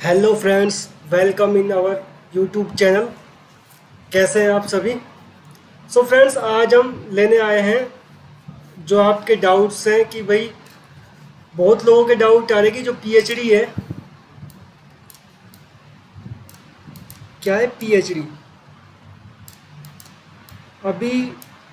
Hello friends, welcome in our YouTube channel. कैसे हैं आप सभी? सो फ्रेंड्स, आज हम लेने आए हैं जो आपके डाउट्स हैं कि भाई बहुत लोगों के डाउट आ रहे हैं कि जो पीएचडी है, क्या है पीएचडी। अभी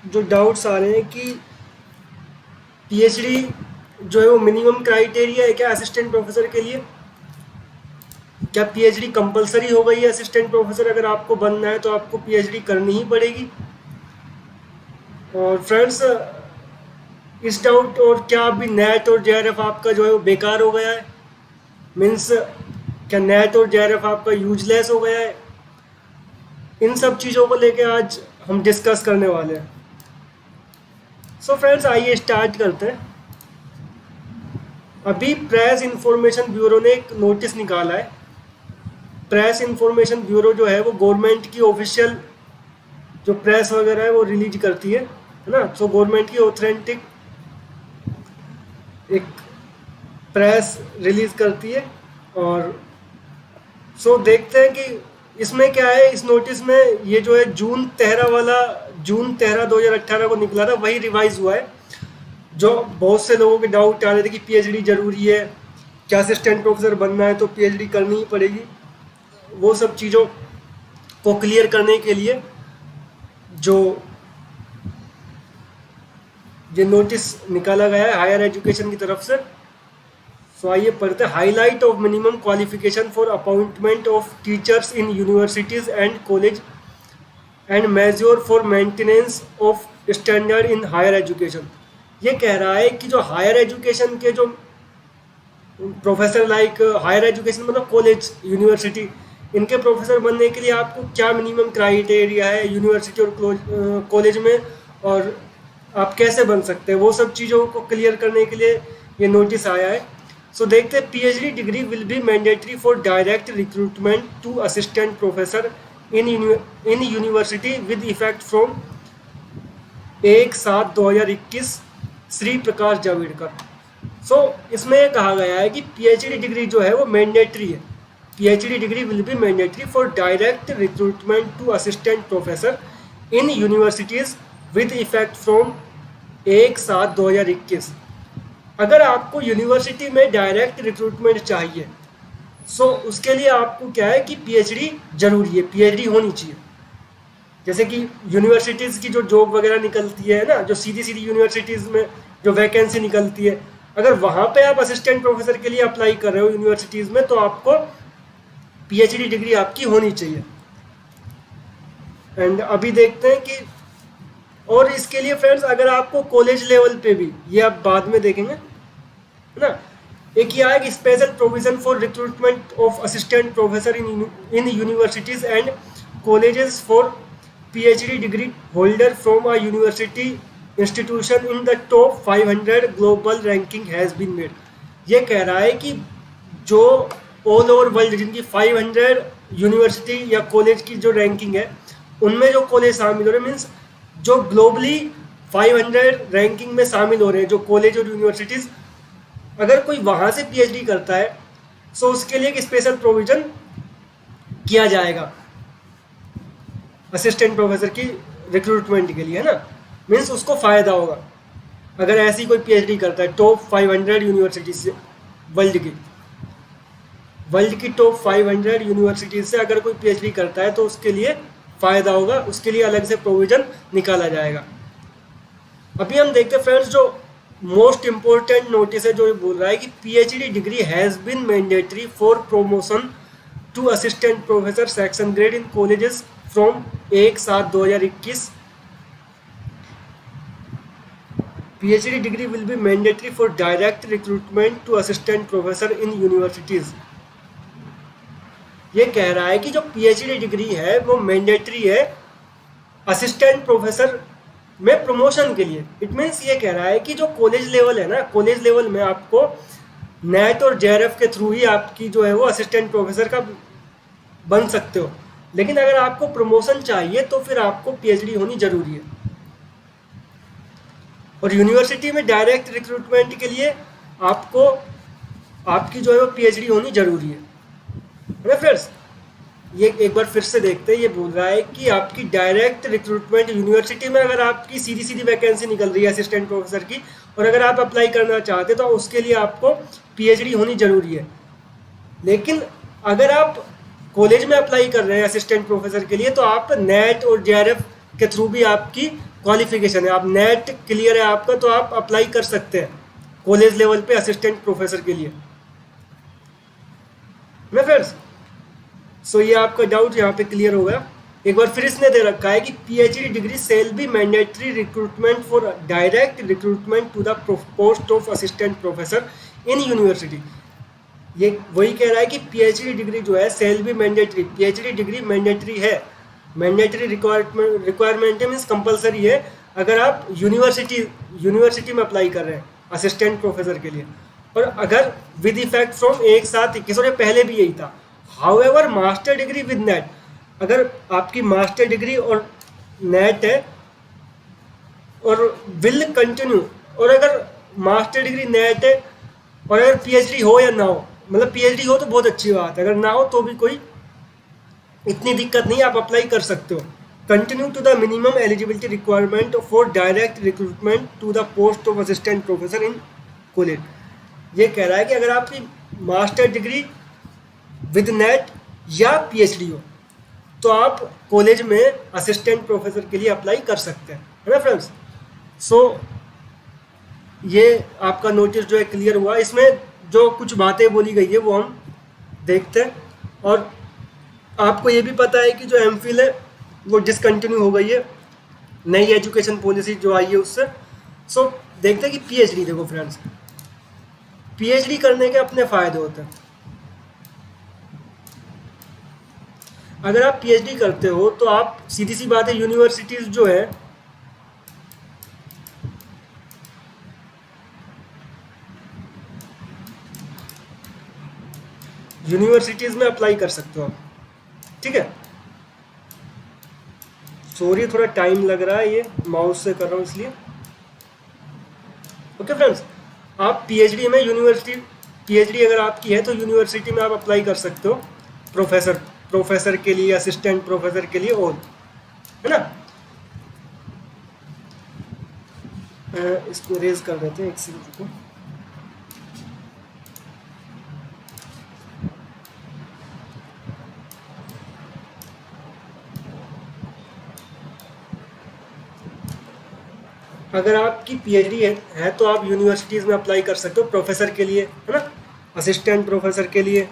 जो डाउट्स आ रहे हैं कि पीएचडी जो है वो मिनिमम क्राइटेरिया है क्या असिस्टेंट प्रोफेसर के लिए? क्या पीएचडी कंपलसरी हो गई है असिस्टेंट प्रोफेसर? अगर आपको बनना है तो आपको पीएचडी करनी ही पड़ेगी। और फ्रेंड्स, इस डाउट और क्या अभी नेट और जेआरएफ आपका जो है वो बेकार हो गया है? मीन्स क्या नेट और जेआरएफ आपका यूजलेस हो गया है? इन सब चीज़ों को लेके आज हम डिस्कस करने वाले हैं। सो फ्रेंड्स, आइए स्टार्ट करते हैं। अभी प्रेस इंफॉर्मेशन ब्यूरो ने एक नोटिस निकाला है। प्रेस इंफॉर्मेशन ब्यूरो जो है वो गवर्नमेंट की ऑफिशियल जो प्रेस वगैरह है वो रिलीज करती है ना। सो गवर्नमेंट की ऑथेंटिक एक प्रेस रिलीज करती है। और सो देखते हैं कि इसमें क्या है। इस नोटिस में ये जो है जून 13 2018 को निकला था, वही रिवाइज हुआ है। जो बहुत से लोगों के डाउट आ रहे थे कि पीएचडी जरूरी है, क्या असिस्टेंट प्रोफेसर बनना है तो पीएचडी करनी ही पड़ेगी, वो सब चीज़ों को क्लियर करने के लिए जो ये नोटिस निकाला गया है हायर एजुकेशन की तरफ से। सो आइए पढ़ते हैं। Highlight of minimum qualification for appointment of teachers in universities and college and measure for maintenance of standard in higher education. ये कह रहा है कि जो हायर एजुकेशन के जो प्रोफेसर, लाइक हायर एजुकेशन मतलब कॉलेज यूनिवर्सिटी, इनके प्रोफेसर बनने के लिए आपको क्या मिनिमम क्राइटेरिया है यूनिवर्सिटी और कॉलेज में, और आप कैसे बन सकते हैं, वो सब चीज़ों को क्लियर करने के लिए ये नोटिस आया है। सो देखते हैं। PhD degree will be mandatory for direct recruitment to assistant professor in university with effect from 1/7/2021, Shri Prakash Javadekar. So इसमें यह कहा गया है कि पीएचडी डिग्री जो है वो मैंडेटरी है। PhD degree will be mandatory for direct recruitment to assistant professor in universities with effect from 1/7/2021। अगर आपको यूनिवर्सिटी में डायरेक्ट रिक्रूटमेंट चाहिए, सो उसके लिए आपको क्या है कि पीएचडी जरूरी है, पीएचडी होनी चाहिए। जैसे कि यूनिवर्सिटीज़ की जो जॉब वगैरह निकलती है ना, जो सीधी सीधी यूनिवर्सिटीज़ में जो वैकेंसी निकलती है, अगर वहाँ पे आप असिस्टेंट प्रोफेसर के लिए अप्लाई कर रहे हो यूनिवर्सिटीज़ में, तो आपको पीएचडी डिग्री आपकी होनी चाहिए। एंड अभी देखते हैं कि और इसके लिए फ्रेंड्स, अगर आपको कॉलेज लेवल पे भी, ये आप बाद में देखेंगे है ना, एक ये आएगा special provision for recruitment of assistant professor in universities and colleges for PhD degree holder from a university institution in the top 500 global ranking has been made. ये कह रहा है कि जो ऑल ओवर वर्ल्ड जिनकी 500 यूनिवर्सिटी या college की जो रैंकिंग है, उनमें जो कॉलेज शामिल हो रहे हैं, मीन्स जो ग्लोबली 500 रैंकिंग में शामिल हो रहे हैं जो कॉलेज और यूनिवर्सिटीज़, अगर कोई वहाँ से पीएचडी करता है, सो उसके लिए एक स्पेशल प्रोविजन किया जाएगा असिस्टेंट प्रोफेसर की रिक्रूटमेंट के लिए, है ना। मीन्स उसको फ़ायदा होगा अगर ऐसी कोई पीएचडी करता है टॉप 500 यूनिवर्सिटीज से, वर्ल्ड की टॉप 500 यूनिवर्सिटीज से अगर कोई पीएचडी करता है तो उसके लिए फ़ायदा होगा, उसके लिए अलग से प्रोविज़न निकाला जाएगा। अभी हम देखते हैं फ्रेंड्स, जो मोस्ट इम्पोर्टेंट नोटिस है जो ये बोल रहा है कि PhD degree has been mandatory for promotion to assistant professor section grade in colleges from 1/7/2021। PhD degree will be mandatory for direct recruitment to assistant professor in universities. ये कह रहा है कि जो पीएचडी डिग्री है वो मैंडेटरी है assistant professor में प्रमोशन के लिए। इट मीन्स ये कह रहा है कि जो कॉलेज लेवल है ना, कॉलेज लेवल में आपको नेट और जेआरएफ के थ्रू ही आपकी जो है वो असिस्टेंट प्रोफेसर का बन सकते हो, लेकिन अगर आपको प्रमोशन चाहिए तो फिर आपको पीएचडी होनी जरूरी है। और यूनिवर्सिटी में डायरेक्ट रिक्रूटमेंट के लिए आपको आपकी जो है वो पीएचडी होनी जरूरी है। है ना फ्रेंड्स। ये एक बार फिर से देखते हैं, ये बोल रहा है कि आपकी डायरेक्ट रिक्रूटमेंट यूनिवर्सिटी में अगर आपकी सीधी सीधी वैकेंसी निकल रही है असिस्टेंट प्रोफेसर की, और अगर आप अप्लाई करना चाहते तो उसके लिए आपको पीएचडी होनी जरूरी है। लेकिन अगर आप कॉलेज में अप्लाई कर रहे हैं असिस्टेंट प्रोफेसर के लिए, तो आप नेट और जेआरएफ के थ्रू भी आपकी क्वालिफिकेशन है, आप नेट क्लियर है आपका, तो आप अप्लाई कर सकते हैं कॉलेज लेवल पे असिस्टेंट प्रोफेसर के लिए ना फ्रेंड्स। सो ये आपका डाउट यहाँ पे क्लियर हो गया। एक बार फिर इसने दे रखा है कि PhD degree shall be mandatory recruitment for direct recruitment to the post of assistant professor in university. ये वही कह रहा है कि पीएचडी डिग्री जो है shall be mandatory, PhD degree mandatory है, मैंडेटरी रिक्वायरमेंट है, मीन्स कंपलसरी है अगर आप यूनिवर्सिटी में अप्लाई कर रहे हैं असिस्टेंट प्रोफेसर के लिए, और अगर विद इफेक्ट फ्रॉम एक साथ 21 और पहले भी यही था। However master degree with net, अगर आपकी मास्टर डिग्री और नेट है और विल कंटिन्यू, और अगर मास्टर डिग्री नेट है और अगर पीएचडी हो या ना हो, मतलब पीएचडी हो तो बहुत अच्छी बात है, अगर ना हो तो भी कोई इतनी दिक्कत नहीं, आप अप्लाई कर सकते हो। Continue to the minimum eligibility requirement for direct recruitment to the post of assistant professor in college. ये कह रहा है कि अगर आपकी मास्टर डिग्री विद नेट या पीएचडी हो तो आप कॉलेज में असिस्टेंट प्रोफेसर के लिए अप्लाई कर सकते हैं, है ना फ्रेंड्स। सो ये आपका नोटिस जो है क्लियर हुआ। इसमें जो कुछ बातें बोली गई है वो हम देखते हैं, और आपको ये भी पता है कि जो एमफिल है वो डिसकंटिन्यू हो गई है नई एजुकेशन पॉलिसी जो आई है उससे। सो देखते हैं कि पीएचडी, देखो फ्रेंड्स, पीएचडी करने के अपने फायदे होते हैं। अगर आप पीएचडी करते हो तो आप, सीधी सी बात है, यूनिवर्सिटीज जो है यूनिवर्सिटीज में अप्लाई कर सकते हो आप, ठीक है। सॉरी थोड़ा टाइम लग रहा है, ये माउस से कर रहा हूँ इसलिए। ओके फ्रेंड्स, आप पीएचडी में पीएचडी अगर आपकी है तो यूनिवर्सिटी में आप अप्लाई कर सकते हो प्रोफेसर के लिए, असिस्टेंट प्रोफेसर के लिए, और है ना। इसको रेज कर देते हैं, एक सेकंड को। अगर आपकी पीएचडी है तो आप यूनिवर्सिटीज़ में अप्लाई कर सकते हो प्रोफेसर के लिए, है ना, असिस्टेंट प्रोफेसर के लिए।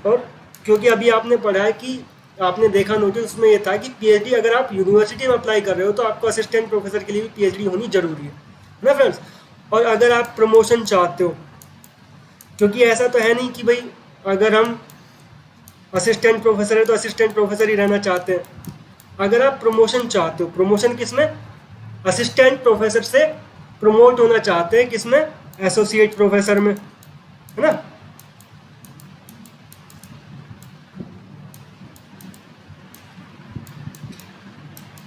और क्योंकि अभी आपने पढ़ा है कि आपने देखा नोटिस, उसमें ये था कि पीएचडी अगर आप यूनिवर्सिटी में अप्लाई कर रहे हो तो आपको असिस्टेंट प्रोफेसर के लिए भी पीएचडी होनी जरूरी है ना फ्रेंड्स। और अगर आप प्रमोशन चाहते हो, क्योंकि ऐसा तो है नहीं कि भाई अगर हम असिस्टेंट प्रोफेसर है तो असिस्टेंट प्रोफेसर ही रहना चाहते हैं। अगर आप प्रमोशन चाहते हो, प्रमोशन किसमें, असिस्टेंट प्रोफेसर से प्रमोट होना चाहते हैं किसमें, एसोसिएट प्रोफेसर में, है ना।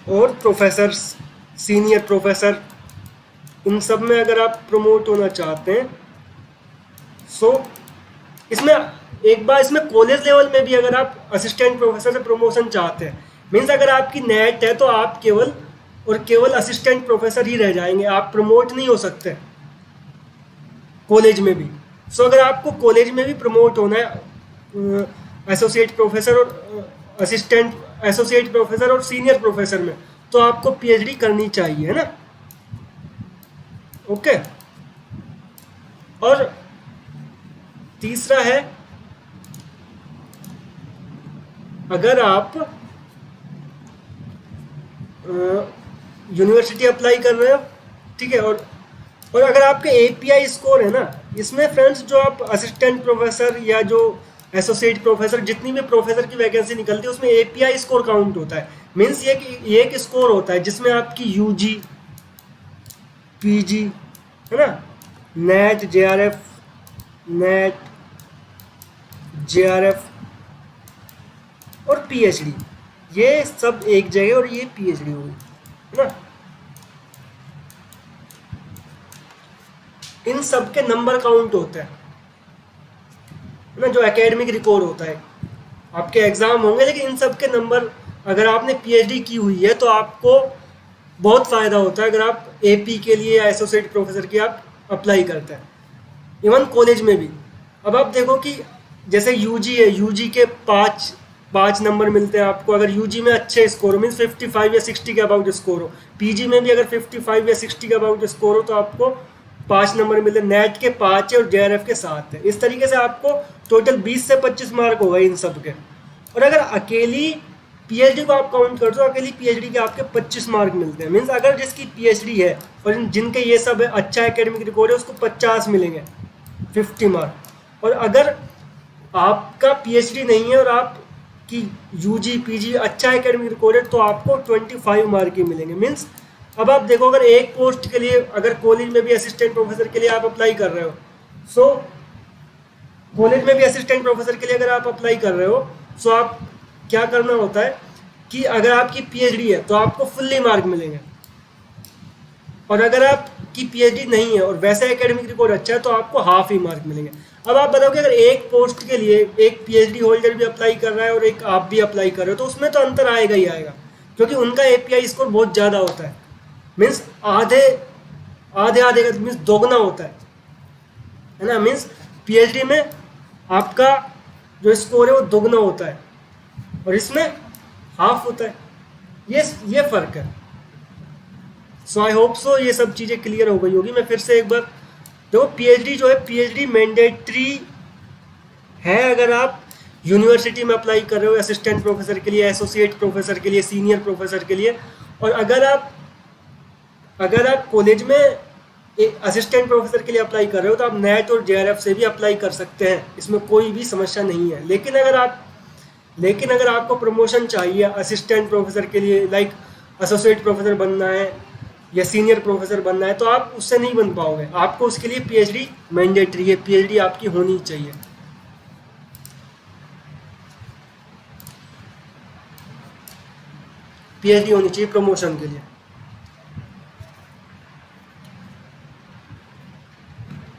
और प्रोफेसर, सीनियर प्रोफेसर, इन सब में अगर आप प्रमोट होना चाहते हैं, सो इसमें एक बार इसमें कॉलेज लेवल में भी अगर आप असिस्टेंट प्रोफेसर से प्रमोशन चाहते हैं, मीन्स अगर आपकी नेट है तो आप केवल और केवल असिस्टेंट प्रोफेसर ही रह जाएंगे, आप प्रमोट नहीं हो सकते कॉलेज में भी। सो अगर आपको कॉलेज में भी प्रमोट होना है एसोसिएट प्रोफेसर और एसोसिएट प्रोफेसर और सीनियर प्रोफेसर में, तो आपको पीएचडी करनी चाहिए, है ना। ओके। और तीसरा है, अगर आप यूनिवर्सिटी अप्लाई कर रहे हो, ठीक है, और अगर आपके एपीआई स्कोर है ना, इसमें फ्रेंड्स जो आप असिस्टेंट प्रोफेसर या जो एसोसिएट प्रोफेसर, जितनी भी प्रोफेसर की वैकेंसी निकलती है उसमें एपीआई स्कोर काउंट होता है। मीन्स ये एक स्कोर होता है जिसमें आपकी यूजी, पीजी, है ना, नेट जेआरएफ और पीएचडी, ये सब एक जगह, और ये पीएचडी होगी, है ना। इन सब के नंबर काउंट होते हैं, है ना, जो एकेडमिक रिकॉर्ड होता है। आपके एग्ज़ाम होंगे लेकिन इन सब के नंबर, अगर आपने पीएचडी की हुई है तो आपको बहुत फ़ायदा होता है अगर आप एपी के लिए या एसोसिएट प्रोफेसर के आप अप्लाई करते हैं, इवन कॉलेज में भी। अब आप देखो कि जैसे यूजी है, यूजी के पाँच पाँच नंबर मिलते हैं आपको अगर यूजी में अच्छे स्कोर मीन्स 55 या 60 के अबाउट स्कोर हो। पीजी में भी अगर 55 या 60 के अबाउट स्कोर हो तो आपको 5 नंबर मिलते हैं। नेट के 5 है और जेआरएफ के 7 है। इस तरीके से आपको टोटल 20 से 25 मार्क हो गए इन सब के। और अगर अकेली पीएचडी को आप काउंट कर दो, अकेली पीएचडी के आपके 25 मार्क मिलते हैं। मीन्स अगर जिसकी पीएचडी है और जिनके ये सब है, अच्छा एकेडमिक रिकॉर्ड है, उसको 50 मिलेंगे, 50 मार्क। और अगर आपका पीएचडी नहीं है और आपकी यूजी पीजी अच्छा एकेडमिक रिकॉर्ड है तो आपको 25 मार्क ही मिलेंगे। मीन्स अब आप देखो, अगर एक पोस्ट के लिए, अगर कॉलेज में भी असिस्टेंट प्रोफेसर के लिए आप अप्लाई कर रहे हो, सो कॉलेज में भी असिस्टेंट प्रोफेसर के लिए अगर आप अप्लाई कर रहे हो, सो आप क्या करना होता है कि अगर आपकी पीएचडी है तो आपको फुल्ली मार्क मिलेंगे, और अगर आपकी पीएचडी नहीं है और वैसा एकेडमिक रिकॉर्ड अच्छा है तो आपको हाफ ही मार्क मिलेंगे। अब आप बताओगे अगर एक पोस्ट के लिए एक पीएचडी होल्डर भी अप्लाई कर रहा है और एक आप भी अप्लाई कर रहे हो तो उसमें तो अंतर आएगा ही आएगा, क्योंकि उनका एपीआई स्कोर बहुत ज़्यादा होता है। मीन्स आधे आधे आधे का मीन्स दोगुना होता है ना। मीन्स पीएचडी में आपका जो स्कोर है वो दोगुना होता है और इसमें हाफ होता है। ये फ़र्क है। सो आई होप सो ये सब चीज़ें क्लियर हो गई होगी। मैं फिर से एक बार देखो, पीएचडी जो है, पीएचडी मैंडेटरी है अगर आप यूनिवर्सिटी में अप्लाई कर रहे हो असिस्टेंट प्रोफेसर के लिए, एसोसिएट प्रोफेसर के लिए, सीनियर प्रोफेसर के लिए। और अगर आप कॉलेज में एक असिस्टेंट प्रोफेसर के लिए अप्लाई कर रहे हो तो आप नेट और जेआरएफ से भी अप्लाई कर सकते हैं, इसमें कोई भी समस्या नहीं है। लेकिन अगर आपको प्रमोशन चाहिए असिस्टेंट प्रोफेसर के लिए, लाइक एसोसिएट प्रोफेसर बनना है या सीनियर प्रोफेसर बनना है, तो आप उससे नहीं बन पाओगे। आपको उसके लिए पीएचडी मैंडेटरी है, पीएचडी आपकी होनी चाहिए। पीएचडी होनी चाहिए प्रमोशन के लिए।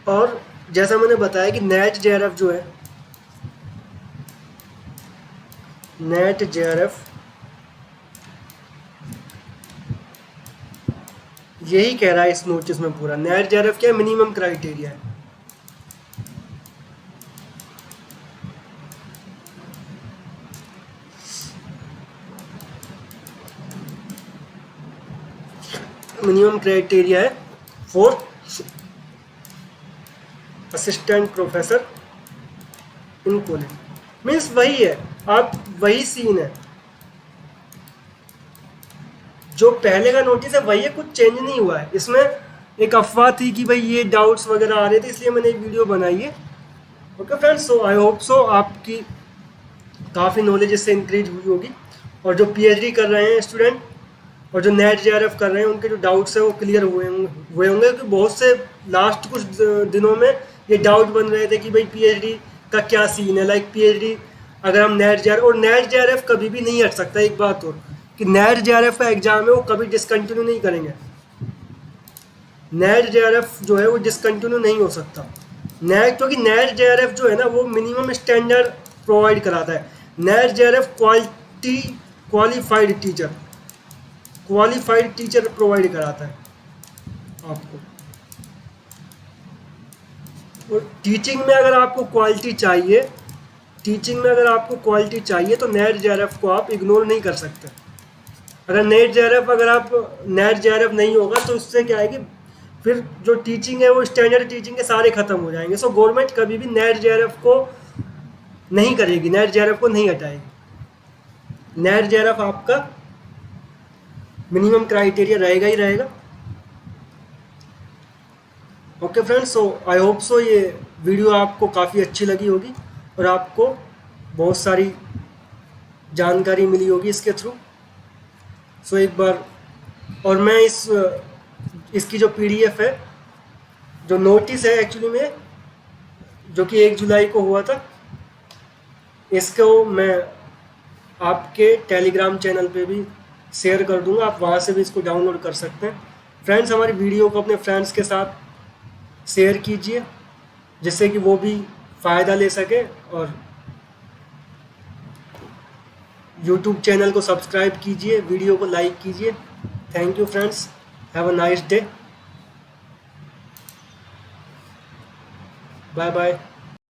और जैसा मैंने बताया कि नेट जेआरएफ जो है, नेट जेआरएफ यही कह रहा है इस नोटिस में पूरा। नेट जेआरएफ क्या है? मिनिमम क्राइटेरिया है। मिनिमम क्राइटेरिया है for assistant professor in college. Means वही है, आप वही सीन है जो पहले का नोटिस है, वही है, कुछ चेंज नहीं हुआ है। इसमें एक अफवाह थी कि भाई ये डाउट्स वगैरह आ रहे थे, इसलिए मैंने एक वीडियो बनाई है। Okay friends, so I hope so आपकी काफ़ी नॉलेज इससे इंक्रीज हुई होगी। और जो पीएचडी कर रहे हैं स्टूडेंट और जो नेट जेआरएफ कर रहे हैं, उनके जो डाउट्स हैं वो क्लियर हुए होंगे। क्योंकि बहुत से लास्ट कुछ दिनों में ये डाउट बन रहे थे कि भाई पीएचडी का क्या सीन है। लाइक पीएचडी अगर हम नेट जेआरएफ, और नेट जेआरएफ कभी भी नहीं हट सकता। एक बात और कि नेट जेआरएफ का एग्जाम है वो कभी डिसकंटिन्यू नहीं करेंगे। नेट जेआरएफ जो है वो डिसकंटिन्यू नहीं हो सकता। क्योंकि नेट जेआरएफ जो है ना वो मिनिमम स्टैंडर्ड प्रोवाइड कराता है। Net JRF qualified teacher provide कराता है आपको। और टीचिंग में अगर आपको क्वालिटी चाहिए तो नेट जेआरएफ को आप इग्नोर नहीं कर सकते। अगर नेट जेआरएफ नहीं होगा तो उससे क्या है कि फिर जो टीचिंग है वो स्टैंडर्ड टीचिंग के सारे खत्म हो जाएंगे। सो गवर्नमेंट कभी भी नेट जेआरएफ को नहीं करेगी, नेट जेआरएफ को नहीं हटाएगी। नेट जेआरएफ आपका मिनिमम क्राइटेरिया रहेगा ही रहेगा। Okay friends, so I hope so ये वीडियो आपको काफ़ी अच्छी लगी होगी और आपको बहुत सारी जानकारी मिली होगी इसके थ्रू। सो एक बार, और मैं इसकी जो पीडीएफ है, जो नोटिस है एक्चुअली में, जो कि 1 जुलाई को हुआ था, इसको मैं आपके टेलीग्राम चैनल पे भी शेयर कर दूंगा। आप वहाँ से भी इसको डाउनलोड कर सकते हैं। फ्रेंड्स, हमारी वीडियो को अपने फ्रेंड्स के साथ शेयर कीजिए जिससे कि वो भी फ़ायदा ले सके। और यूट्यूब चैनल को सब्सक्राइब कीजिए, वीडियो को लाइक कीजिए। Thank you friends, have a nice day, bye bye.